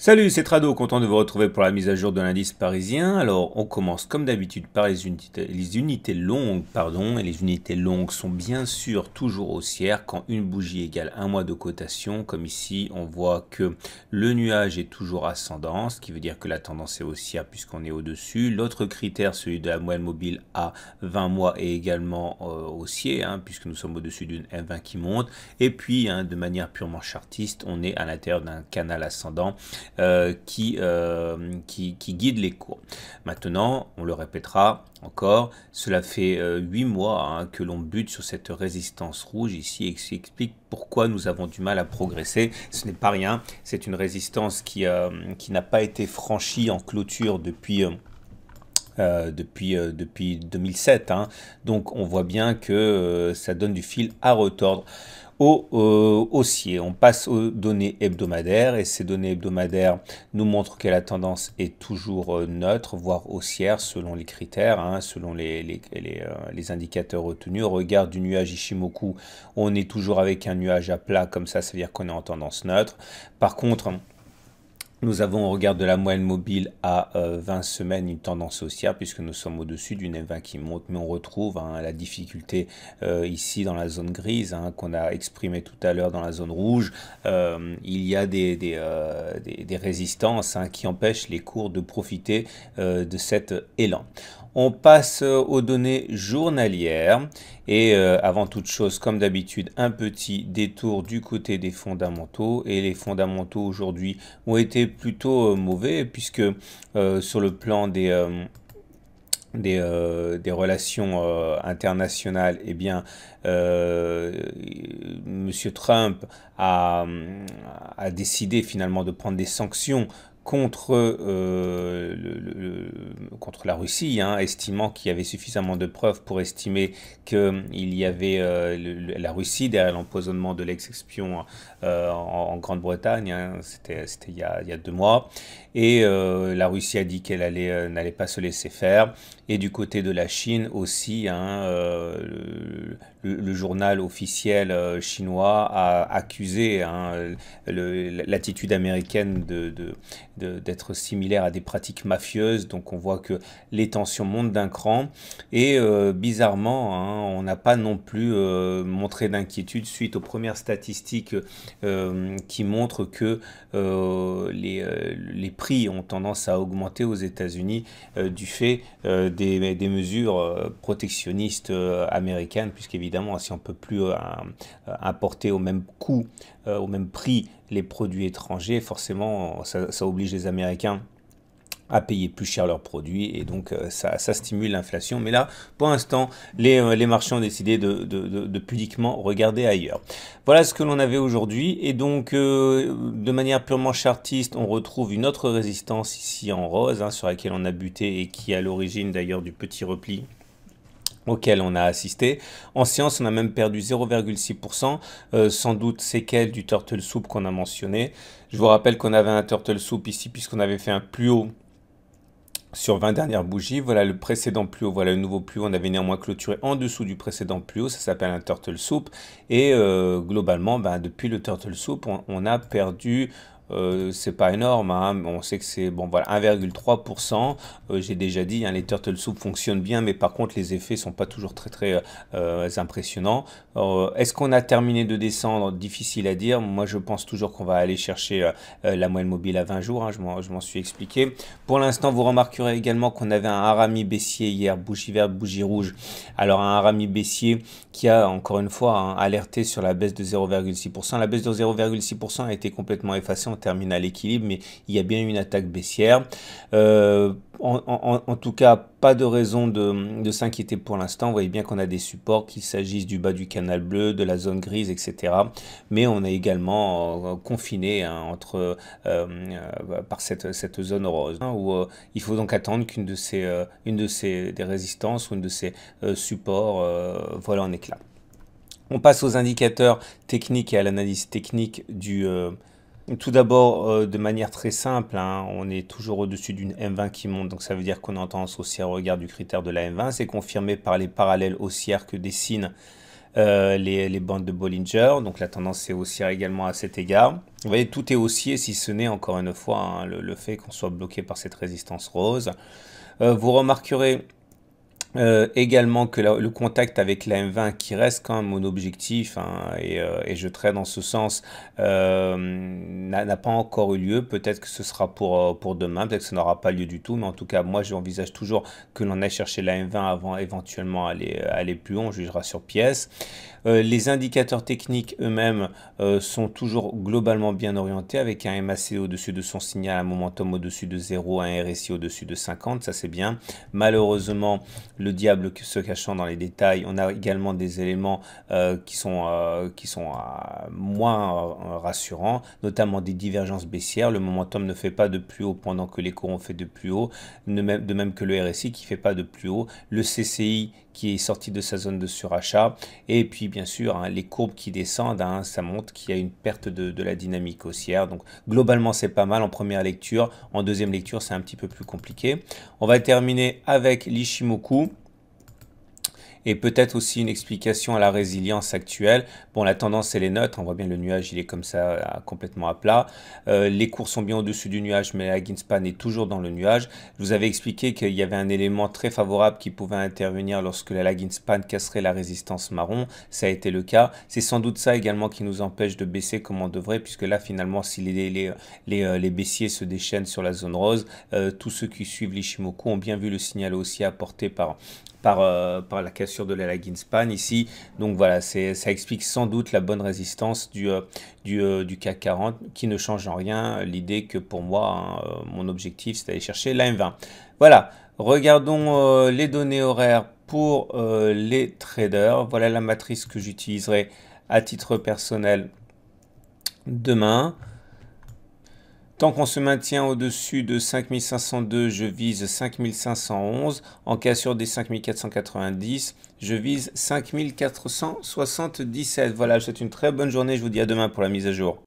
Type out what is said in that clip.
Salut, c'est Trado, content de vous retrouver pour la mise à jour de l'indice parisien. Alors, on commence comme d'habitude par les unités longues, pardon, et les unités longues sont bien sûr toujours haussières quand une bougie égale un mois de cotation. Comme ici, on voit que le nuage est toujours ascendant, ce qui veut dire que la tendance est haussière puisqu'on est au-dessus. L'autre critère, celui de la moyenne mobile à 20 mois, est également haussier, puisque nous sommes au-dessus d'une M20 qui monte. Et puis, de manière purement chartiste, on est à l'intérieur d'un canal ascendant qui guide les cours. Maintenant, on le répétera encore, cela fait 8 mois que l'on bute sur cette résistance rouge ici et qui explique pourquoi nous avons du mal à progresser. Ce n'est pas rien, c'est une résistance qui n'a pas été franchie en clôture depuis 2007. Donc on voit bien que ça donne du fil à retordre au haussier. On passe aux données hebdomadaires et ces données hebdomadaires nous montrent que la tendance est toujours neutre, voire haussière selon les critères, selon les indicateurs retenus. Au regard du nuage Ishimoku, on est toujours avec un nuage à plat, comme ça veut dire qu'on est en tendance neutre. Par contre, nous avons, au regard de la moyenne mobile à 20 semaines, une tendance haussière puisque nous sommes au-dessus d'une M20 qui monte, mais on retrouve la difficulté ici dans la zone grise qu'on a exprimée tout à l'heure dans la zone rouge. Il y a des résistances qui empêchent les cours de profiter de cet élan. On passe aux données journalières et avant toute chose, comme d'habitude, un petit détour du côté des fondamentaux. Et les fondamentaux aujourd'hui ont été plutôt mauvais puisque sur le plan des relations internationales, eh bien, Monsieur Trump a décidé finalement de prendre des sanctions contre contre la Russie, estimant qu'il y avait suffisamment de preuves pour estimer qu'il y avait la Russie derrière l'empoisonnement de l'ex-espion en Grande-Bretagne. C'était il y a 2 mois. Et la Russie a dit qu'elle n'allait pas se laisser faire. Et du côté de la Chine aussi, le journal officiel chinois a accusé l'attitude américaine d'être similaire à des pratiques mafieuses. Donc on voit que les tensions montent d'un cran et bizarrement, on n'a pas non plus montré d'inquiétude suite aux premières statistiques qui montrent que les prix ont tendance à augmenter aux États-Unis du fait des mesures protectionnistes américaines, puisqu'évidemment si on ne peut plus importer au même coût, au même prix les produits étrangers, forcément ça oblige les Américains à payer plus cher leurs produits et donc ça stimule l'inflation. Mais là, pour l'instant, les marchés ont décidé de pudiquement regarder ailleurs. Voilà ce que l'on avait aujourd'hui et donc de manière purement chartiste, on retrouve une autre résistance ici en rose sur laquelle on a buté et qui est à l'origine d'ailleurs du petit repli auquel on a assisté. En séance, on a même perdu 0,6%, sans doute séquelles du turtle soup qu'on a mentionné. Je vous rappelle qu'on avait un turtle soup ici puisqu'on avait fait un plus haut sur 20 dernières bougies. Voilà le précédent plus haut, voilà le nouveau plus haut. On avait néanmoins clôturé en dessous du précédent plus haut, ça s'appelle un turtle soup. Et globalement, depuis le turtle soup, on a perdu... c'est pas énorme, on sait que c'est bon, voilà, 1,3%. J'ai déjà dit, les turtle soup fonctionnent bien, mais par contre les effets sont pas toujours très impressionnants. Est-ce qu'on a terminé de descendre? Difficile à dire. Moi je pense toujours qu'on va aller chercher la moyenne mobile à 20 jours, je m'en suis expliqué. Pour l'instant, vous remarquerez également qu'on avait un harami baissier hier, bougie verte, bougie rouge. Alors un harami baissier qui a encore une fois alerté sur la baisse de 0,6%. La baisse de 0,6% a été complètement effacée, on termine à l'équilibre, mais il y a bien une attaque baissière. En tout cas, pas de raison de s'inquiéter pour l'instant. Vous voyez bien qu'on a des supports, qu'il s'agisse du bas du canal bleu, de la zone grise, etc. Mais on est également confiné par cette zone rose, où il faut donc attendre qu'une des résistances ou une de ces supports vole en éclats. On passe aux indicateurs techniques et à l'analyse technique du... Tout d'abord, de manière très simple, on est toujours au-dessus d'une M20 qui monte, donc ça veut dire qu'on est en tendance haussière au regard du critère de la M20. C'est confirmé par les parallèles haussières que dessine les bandes de Bollinger. Donc la tendance est haussière également à cet égard. Vous voyez, tout est haussier si ce n'est encore une fois hein, le fait qu'on soit bloqué par cette résistance rose. Vous remarquerez également que le contact avec la M20 qui reste quand même mon objectif hein, et je trade dans ce sens n'a pas encore eu lieu. Peut-être que ce sera pour demain, peut-être que ça n'aura pas lieu du tout, mais en tout cas moi j'envisage toujours que l'on aille chercher la M20 avant éventuellement aller plus haut, on jugera sur pièce. Les indicateurs techniques eux-mêmes sont toujours globalement bien orientés avec un MACD au-dessus de son signal, un momentum au-dessus de 0, un RSI au-dessus de 50, ça c'est bien. Malheureusement, le diable se cachant dans les détails, on a également des éléments qui sont moins rassurants, notamment des divergences baissières. Le momentum ne fait pas de plus haut pendant que les cours ont fait de plus haut, de même que le RSI qui ne fait pas de plus haut, le CCI qui est sorti de sa zone de surachat, et puis bien sûr hein, les courbes qui descendent, hein, ça montre qu'il y a une perte de la dynamique haussière. Donc globalement c'est pas mal en première lecture, en deuxième lecture c'est un petit peu plus compliqué. On va terminer avec l'Ichimoku. Et peut-être aussi une explication à la résilience actuelle. Bon, la tendance, elle est neutre. On voit bien le nuage, il est comme ça, complètement à plat. Les cours sont bien au-dessus du nuage, mais la lagging span est toujours dans le nuage. Je vous avais expliqué qu'il y avait un élément très favorable qui pouvait intervenir lorsque la lagging span casserait la résistance marron. Ça a été le cas. C'est sans doute ça également qui nous empêche de baisser comme on devrait, puisque là, finalement, si les baissiers se déchaînent sur la zone rose, tous ceux qui suivent l'Ichimoku ont bien vu le signal haussier apporté par la cassure de la lagging span ici. Donc voilà, ça explique sans doute la bonne résistance du CAC 40 qui ne change en rien l'idée que pour moi, hein, mon objectif c'est d'aller chercher la M20. Voilà, regardons les données horaires pour les traders. Voilà la matrice que j'utiliserai à titre personnel demain. Tant qu'on se maintient au-dessus de 5502, je vise 5511. En cassure des 5490, je vise 5477. Voilà, je vous souhaite une très bonne journée. Je vous dis à demain pour la mise à jour.